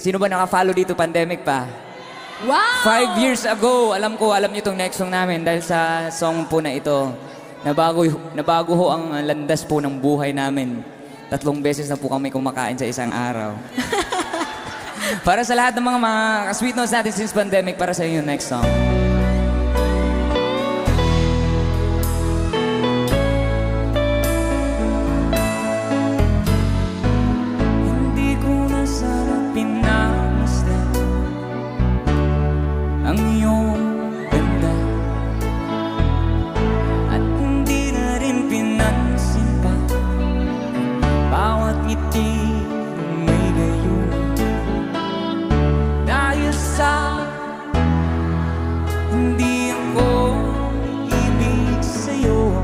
Sino ba naka-follow dito, pandemic pa? Wow! 5 years ago, alam niyo itong next song namin dahil sa song po na ito, nabago ho ang landas po ng buhay namin. 3 beses na po kami kumakain sa isang araw. Para sa lahat ng mga sweet notes natin since pandemic, para sa inyo next song. Hindi ko na sana pinamasdan ang iyong ganda, at hindi na rin pinansin pa bawat ngiti may gayon. Dahil sa hindi ako ibig sa'yo,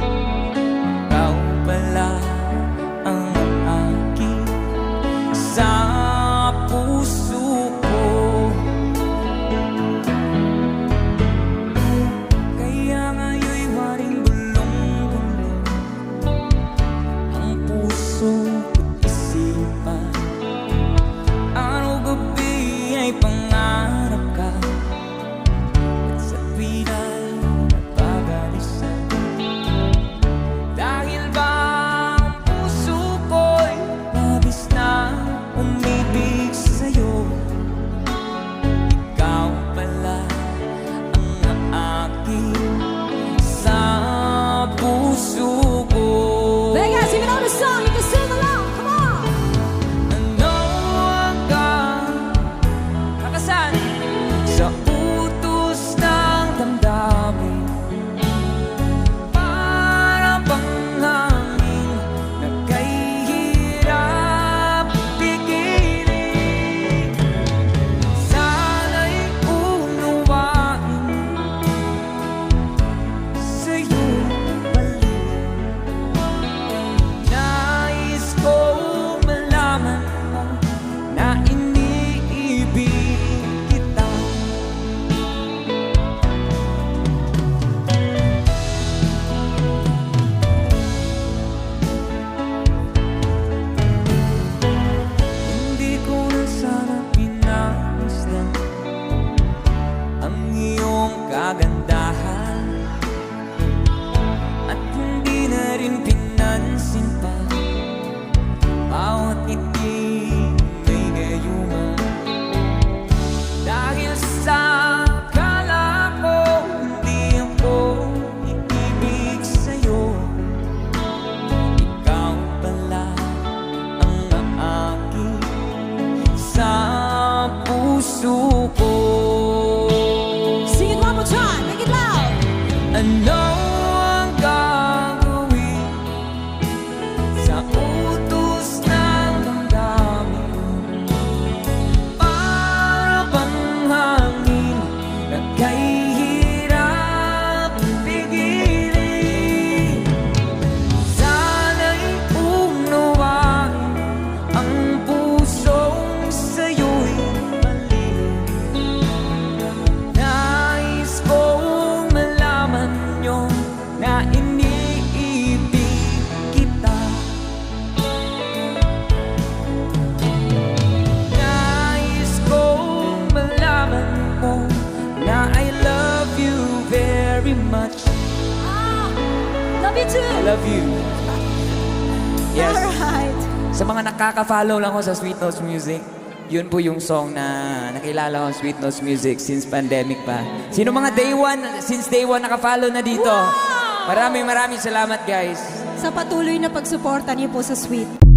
ikaw pala ang aking sa puso ko. Kaya ngayon'y waring bulong-bulong ang puso ko't isipan. Araw gabi ay pangarap ka, at sa tuwina'y napagalisan. Dahil ba ang puso ko'y labis na umibig sa'yo, ikaw pala ang aking sa puso ko. Vegas, if you know the song, you can sing along. Come on! Ano ang kakasan sa utos ng damdamin, para bang hangin na kahirap pigilin. Sana'y unawain sa'yo'y balik. Nais kong malaman mo na iniibig kita. Hindi ko na sana pinamasdan ang iyong kagandahan, at hindi na rin pinansin pa bawat ngiti may gayuma. Dahil sa akala ko hindi ako iibig sa'yo, ikaw pala ang aking sa puso ko. Sing it one more time, make it loud! Ano ang gagawin sa utos ng damdamin, para bang hangin na kahirap pigilin. Sana'y unawain ang pusong sa'yo'y mali. Nais kong malaman nyo na iniibig kita. Nais kong malaman mo na I love you very much. Ah, love you too! I love you. Yes. Alright. Sa mga nakaka-follow lang ko sa Sweet Notes Music, yun po yung song na nakilala ko Sweet Notes Music since pandemic pa. Sino mga since day one naka-follow na dito? Wow! Maraming salamat guys. Sa patuloy na pagsuporta niyo po sa Sweet.